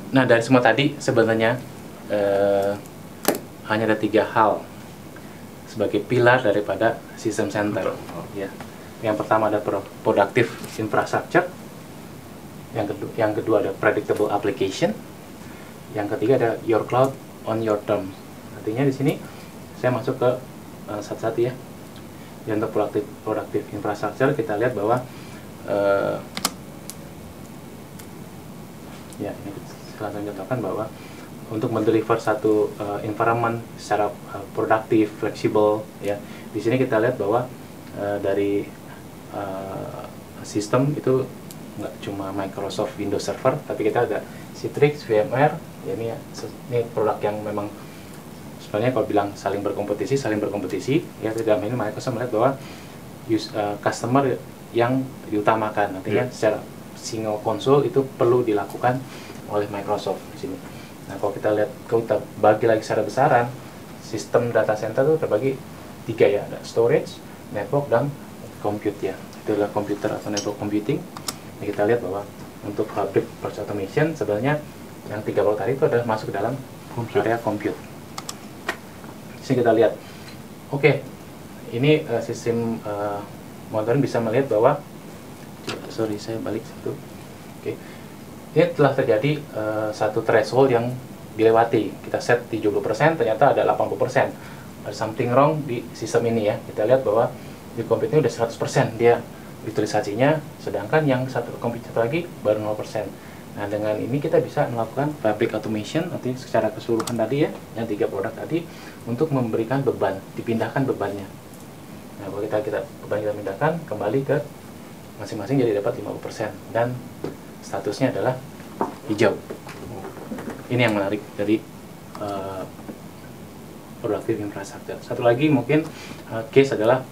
Nah, dari semua tadi sebenarnya hanya ada 3 hal sebagai pilar daripada sistem center. Ya. Yang pertama ada productive infrastructure, yang kedua ada predictable application, yang ketiga ada your cloud on your terms. Artinya di sini saya masuk ke satu-satu ya. Yang untuk productive infrastructure kita lihat bahwa ya ini saya langsung contohkan bahwa untuk mendeliver satu environment secara produktif, fleksibel ya. Di sini kita lihat bahwa dari sistem itu nggak cuma Microsoft Windows Server, tapi kita ada Citrix, VMware. Ya, ini produk yang memang sebenarnya kalau bilang saling berkompetisi ya. Dalam ini Microsoft melihat bahwa customer yang diutamakan, artinya secara single console itu perlu dilakukan oleh Microsoft di sini. Nah, kalau kita lihat, kalau kita bagi lagi secara besaran, sistem data center itu terbagi 3 ya, ada storage, network, dan compute ya. Itu adalah komputer atau network computing. Nah, kita lihat bahwa untuk fabric process automation sebenarnya yang 3 blok tadi itu adalah masuk ke dalam area compute. Di sini kita lihat, oke, ini sistem monitoring bisa melihat bahwa, sorry saya balik satu, oke. Ini telah terjadi satu threshold yang dilewati. Kita set 70%, ternyata ada 80%. Ada something wrong di sistem ini ya. Kita lihat bahwa di komputer ini udah 100% dia utilisasinya, sedangkan yang satu komputer lagi baru 0%. Nah, dengan ini kita bisa melakukan fabric automation, artinya secara keseluruhan tadi ya, yang 3 produk tadi, untuk memberikan beban, dipindahkan bebannya. Nah, kalau beban kita pindahkan, kembali ke masing-masing jadi dapat 50%, dan statusnya adalah hijau. Ini yang menarik dari productive infrastructure. Satu lagi mungkin case adalah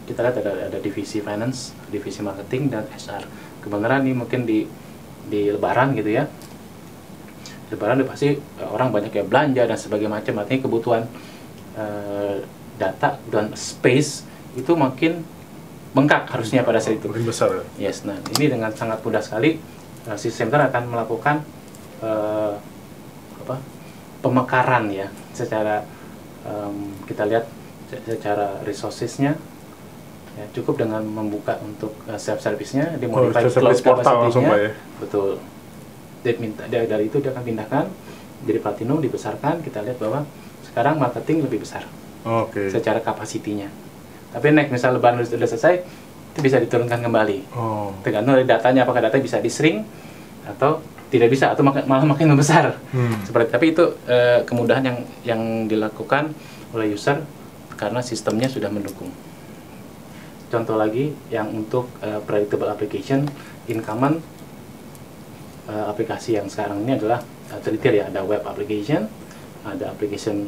kita lihat ada divisi finance, divisi marketing, dan HR. Kebenaran ini mungkin di Lebaran gitu ya. Lebaran pasti orang banyak yang belanja dan sebagainya macam, artinya kebutuhan data dan space itu makin bengkak harusnya pada saat itu. Makin besar ya? Yes, nah ini dengan sangat mudah sekali sistem center akan melakukan pemekaran ya, secara kita lihat secara resourcesnya ya, cukup dengan membuka untuk self service-nya, dimodify cloud capacity-nya, betul. Dari itu dia akan pindahkan jadi platinum, dibesarkan. Kita lihat bahwa sekarang marketing lebih besar secara kapasitinya. Tapi next misal lebaran sudah selesai, itu bisa diturunkan kembali. Tergantung dari datanya, apakah data bisa di-shrink atau tidak bisa, atau malah makin membesar. Tapi itu kemudahan yang dilakukan oleh user karena sistemnya sudah mendukung. Contoh lagi yang untuk predictable application, incumbent aplikasi yang sekarang ini adalah tier ya, ada web application, ada application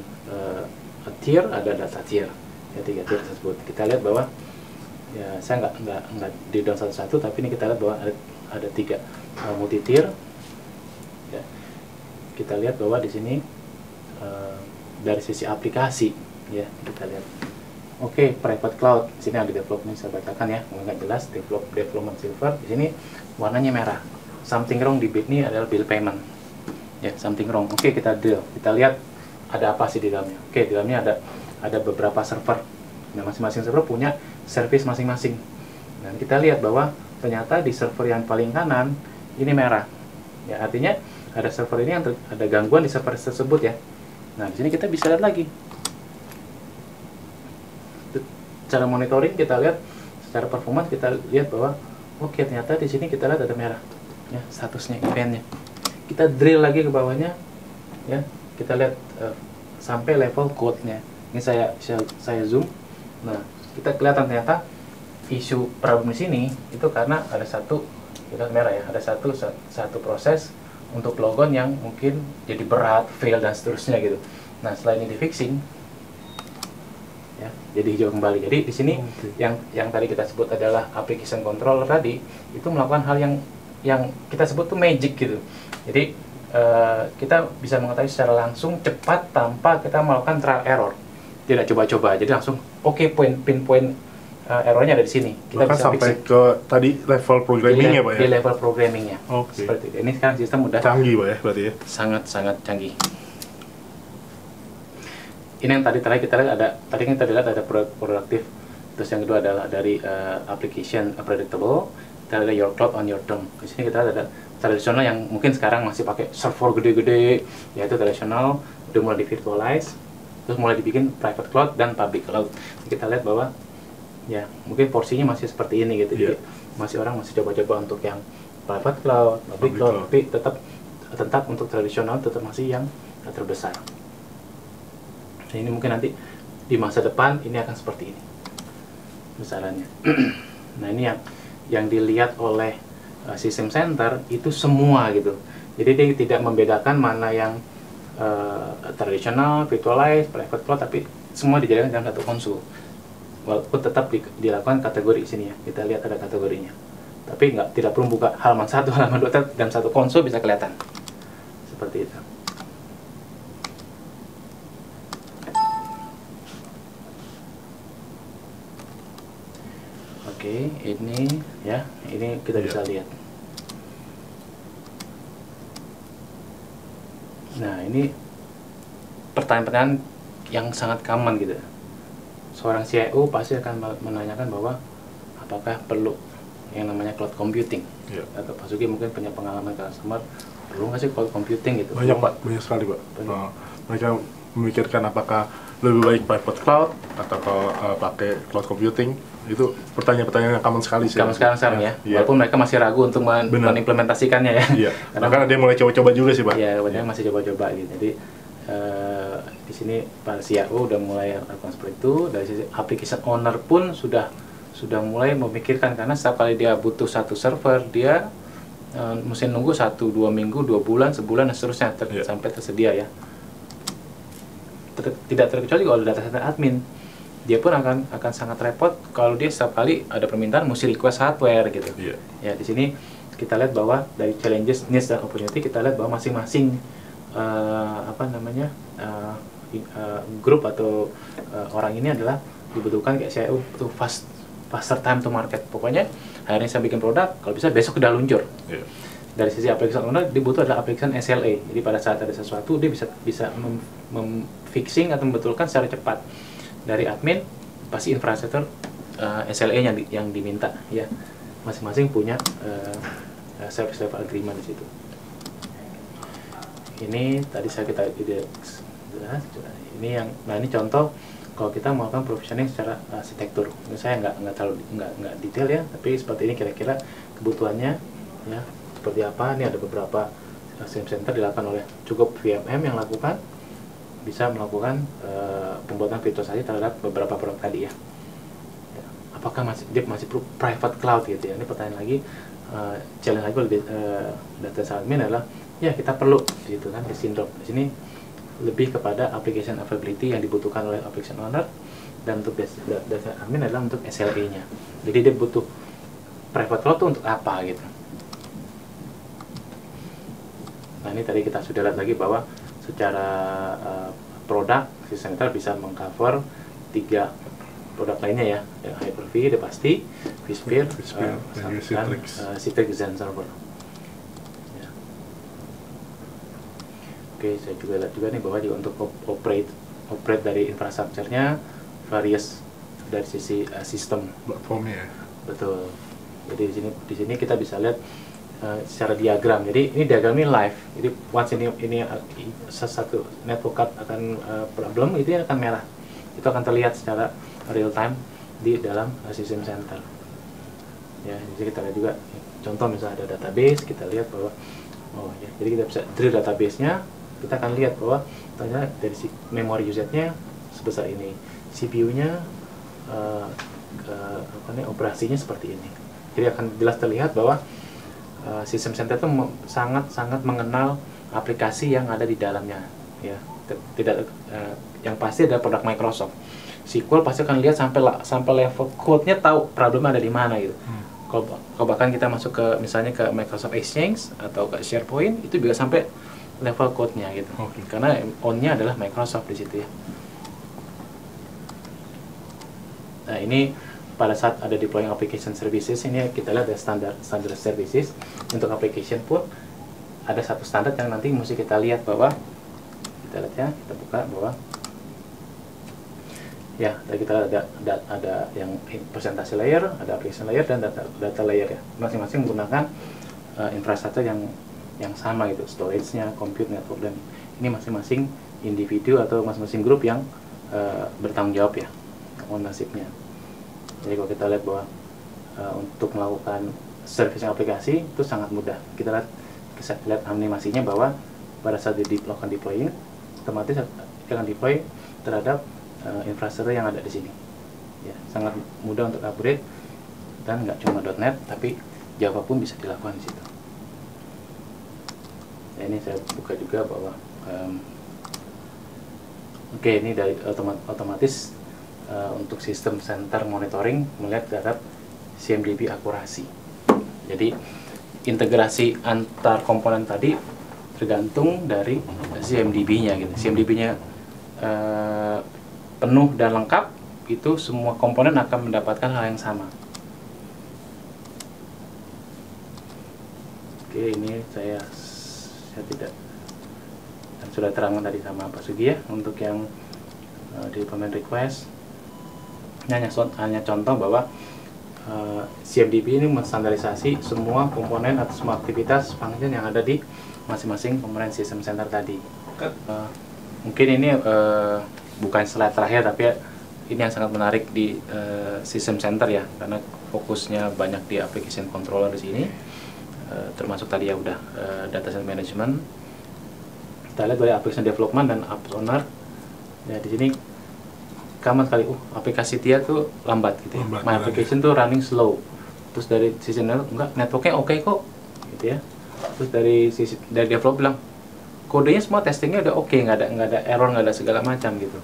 tier, ada data tier. Ya, 3 tier tersebut. Kita lihat bahwa ya saya nggak di down satu-satu, tapi ini kita lihat bahwa ada 3 multi tier. Ya. Kita lihat bahwa di sini dari sisi aplikasi ya, kita lihat. Oke, private cloud. Di sini ada development, saya bacakan ya, nggak jelas. Development silver. Di sini warnanya merah. Something wrong di bit ini adalah bill payment. Ya, something wrong. Oke, kita drill. Kita lihat ada apa sih di dalamnya. Oke, di dalamnya ada beberapa server. Nah, masing-masing server punya service masing-masing. Dan kita lihat bahwa ternyata di server yang paling kanan ini merah. Ya, artinya ada server ini yang ada gangguan di server tersebut ya. Nah, di sini kita bisa lihat lagi. Cara monitoring kita lihat secara performance, kita lihat bahwa oke, ternyata di sini kita lihat ada merah. Ya, statusnya, eventnya. Kita drill lagi ke bawahnya ya. Kita lihat sampai level code-nya. Ini saya zoom. Nah, kita kelihatan ternyata isu problem di sini itu karena ada kita merah ya, ada satu proses untuk logon yang mungkin jadi berat, fail dan seterusnya gitu. Nah, setelah ini di fixing ya, jadi hijau kembali. Jadi di sini yang tadi kita sebut adalah application controller tadi itu melakukan hal yang kita sebut tuh magic gitu. Jadi kita bisa mengetahui secara langsung cepat tanpa kita melakukan trial error, tidak coba-coba. Jadi langsung pinpoint errornya ada di sini. Kita bahkan bisa sampai fixing ke tadi level programming ya Pak ya? di level programmingnya. Oke. Seperti itu. Ini sekarang sistem udah Canggih Pak ya berarti ya? sangat canggih. Ini yang tadi kita lihat ada produktif, terus yang kedua adalah dari application predictable, kita ada your cloud on your term. Di sini kita ada tradisional yang mungkin sekarang masih pakai server gede-gede, yaitu tradisional, udah mulai di virtualize, terus mulai dibikin private cloud dan public cloud. Kita lihat bahwa ya mungkin porsinya masih seperti ini gitu. Jadi masih orang masih coba-coba untuk yang private cloud, public cloud, tapi tetap untuk tradisional tetap masih yang terbesar. Nah, ini mungkin nanti di masa depan ini akan seperti ini besarannya. Nah, ini yang dilihat oleh sistem center itu semua gitu. Jadi dia tidak membedakan mana yang tradisional, virtualized, private cloud, tapi semua dijadikan dalam satu konsol. Walaupun tetap dilakukan kategori sini ya. Kita lihat ada kategorinya. Tapi tidak perlu buka halaman 1, halaman 2, dalam satu konsol bisa kelihatan. Seperti itu. Oke, ini ya, ini kita bisa lihat. Nah, ini pertanyaan-pertanyaan yang sangat common gitu. Seorang CIO pasti akan menanyakan bahwa apakah perlu yang namanya cloud computing. Atau Pak Sugi mungkin punya pengalaman customer, perlu nggak sih cloud computing gitu? Banyak Pak, banyak sekali Pak. Mereka memikirkan apakah lebih baik private cloud atau pakai cloud computing. Itu pertanyaan-pertanyaan yang common sekali sih. Common sekarang ya. Walaupun mereka masih ragu untuk mengimplementasikannya ya. Iya. Karena dia mulai coba-coba juga sih Pak. Iya, banyak masih coba-coba gitu. Jadi di sini para CIO udah mulai lakukan seperti itu. Dari sisi application owner pun sudah mulai memikirkan, karena setiap kali dia butuh satu server, dia mesti nunggu 1-2 minggu, 2 bulan, sebulan dan seterusnya sampai tersedia ya. Tidak terkecuali kalau data center admin, dia pun akan sangat repot kalau dia setiap kali ada permintaan mesti request hardware gitu. Ya, di sini kita lihat bahwa dari challenges, needs dan opportunity, kita lihat bahwa masing-masing grup atau orang ini adalah dibutuhkan kayak saya butuh faster time to market. Pokoknya hari ini saya bikin produk, kalau bisa besok udah luncur. Dari sisi application owner, dia butuh adalah application SLA. Jadi pada saat ada sesuatu, dia bisa fixing atau membetulkan secara cepat. Dari admin pasti infrastruktur SLA yang diminta ya, masing-masing punya service level agreement di situ. Ini tadi kita jelas. Ini ini contoh kalau kita melakukan provisioning secara arsitektur. Ini saya nggak detail ya, tapi seperti ini kira-kira kebutuhannya ya, seperti apa. Ini ada beberapa system center dilakukan oleh cukup VMM yang lakukan, bisa melakukan pembuatan virtualisasi terhadap beberapa produk tadi ya. Apakah dia masih perlu private cloud gitu ya? Ini pertanyaan lagi, challenge lagi oleh data admin adalah ya kita perlu gitu kan, di sindrom. Di sini lebih kepada application availability yang dibutuhkan oleh application owner, dan untuk data admin adalah untuk SLA-nya. Jadi dia butuh private cloud itu untuk apa gitu. Nah, ini tadi kita sudah lihat lagi bahwa secara produk sistem center bisa mengcover 3 produk lainnya ya, Hyper-V udah pasti, vSphere, dan Citrix Zen Server. Ya. Oke, saya juga lihat juga nih bahwa juga untuk operate dari infrastrukturnya various dari sisi sistem platformnya. Betul. Jadi di sini kita bisa lihat secara diagram. Jadi ini diagram ini live. Jadi once ini satu network card akan problem, itu akan merah. Itu akan terlihat secara real time di dalam system center. Ya, jadi kita lihat juga contoh misalnya ada database, kita lihat bahwa jadi kita bisa drill database-nya, kita akan lihat bahwa ternyata dari memory usage-nya sebesar ini, CPU-nya operasinya seperti ini. Jadi akan jelas terlihat bahwa sistem center itu sangat mengenal aplikasi yang ada di dalamnya ya. Tidak yang pasti ada produk Microsoft. SQL pasti akan lihat sampai level code-nya, tahu problemnya ada di mana gitu. Kalau bahkan kita masuk ke misalnya ke Microsoft Exchange atau ke SharePoint, itu juga sampai level code-nya gitu. Karena on-nya adalah Microsoft di situ ya. Nah, ini pada saat ada deploying application services, ini kita lihat ada standar services. Untuk application pun ada satu standar yang nanti mesti kita lihat bahwa, kita lihat ya, kita buka bahwa ya, kita ada yang presentasi layer, ada application layer, dan data layer ya. Masing-masing menggunakan infrastruktur yang sama gitu, storage-nya, compute, network, dan ini masing-masing individu atau masing-masing grup yang bertanggung jawab ya, ownership-nya. Jadi kalau kita lihat bahwa untuk melakukan servicing aplikasi itu sangat mudah. Kita lihat animasinya bahwa pada saat melakukan deploying, otomatis akan deploy terhadap infrastruktur yang ada di sini. Ya, sangat mudah untuk upgrade, dan nggak cuma .NET, tapi Java pun bisa dilakukan di situ. Ya, ini saya buka juga bahwa oke, ini dari otomatis untuk sistem center monitoring melihat terhadap CMDB akurasi. Jadi integrasi antar komponen tadi tergantung dari CMDB-nya gitu. CMDB-nya penuh dan lengkap, itu semua komponen akan mendapatkan hal yang sama. Oke, ini saya tidak, dan sudah terangkan tadi sama Pak Sugi ya, untuk yang deployment request. Ini hanya contoh bahwa CMDB ini menstandarisasi semua komponen atau semua aktivitas function yang ada di masing-masing komponen sistem center tadi. Mungkin ini bukan slide terakhir, tapi ini yang sangat menarik di sistem center ya, karena fokusnya banyak di application controller di sini, termasuk tadi ya udah data center management. Kita lihat dari application development dan apps owner. Ya, di sini common sekali, aplikasi dia tuh lambat gitu ya. My application tuh running slow. Terus dari sisi networknya oke kok, gitu ya. Terus dari developer bilang kodenya semua testingnya udah oke, nggak ada error, nggak ada segala macam gitu.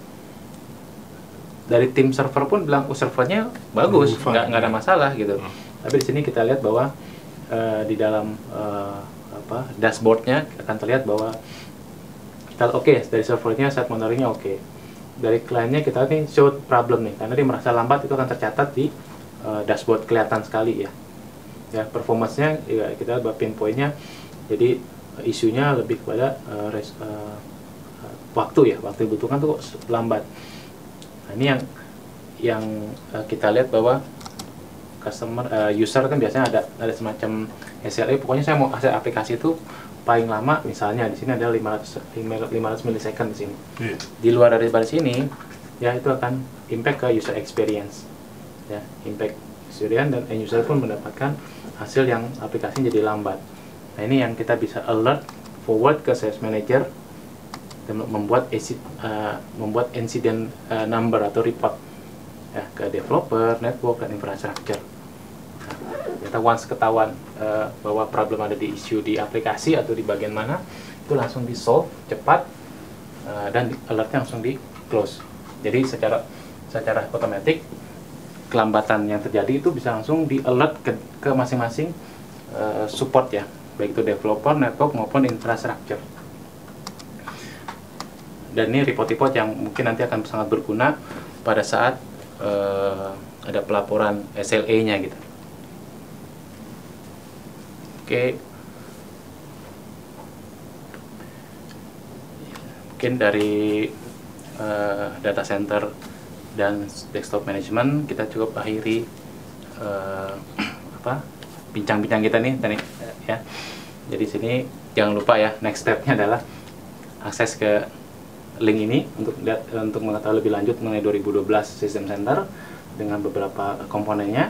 Dari tim server pun bilang, servernya bagus, nggak ada masalah gitu. Tapi di sini kita lihat bahwa di dalam dashboardnya akan terlihat bahwa kita dari servernya set monitoringnya oke. Dari kliennya kita nih show problem nih, karena dia merasa lambat, itu akan tercatat di dashboard, kelihatan sekali ya. Ya, performance-nya ya, kita buat pinpoint-nya. Jadi isunya lebih kepada waktu ya, waktu dibutuhkan tuh lambat. Nah, ini yang kita lihat bahwa user kan biasanya ada semacam SLA, pokoknya saya mau hasil aplikasi itu paling lama, misalnya di sini ada 500 milisecond di sini. Di luar dari sini ya, itu akan impact ke user experience ya, impact experience, dan end user pun mendapatkan hasil yang aplikasinya jadi lambat. Nah, ini yang kita bisa alert forward ke sales manager dan membuat incident number atau report ya, ke developer, network, dan infrastructure. Kita once ketahuan bahwa problem ada di isu di aplikasi atau di bagian mana, itu langsung di solve cepat, dan alertnya langsung di close. Jadi secara otomatis kelambatan yang terjadi itu bisa langsung di alert ke masing-masing support ya, baik itu developer, network, maupun infrastructure. Dan ini report-report yang mungkin nanti akan sangat berguna pada saat ada pelaporan SLA-nya gitu. Oke, mungkin dari data center dan desktop management kita cukup akhiri bincang-bincang kita nih tadi ya. Jadi sini jangan lupa ya, next stepnya adalah akses ke link ini untuk mengetahui lebih lanjut mengenai 2012 System Center dengan beberapa komponennya.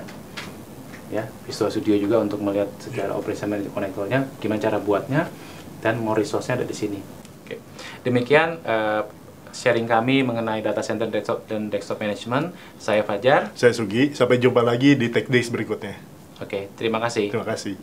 Ya, Visual Studio juga untuk melihat secara operation manager konektornya, gimana cara buatnya, dan more resource-nya ada di sini. Oke. Demikian sharing kami mengenai data center dan desktop management. Saya Fajar. Saya Sugi. Sampai jumpa lagi di Tech Days berikutnya. Oke, terima kasih. Terima kasih.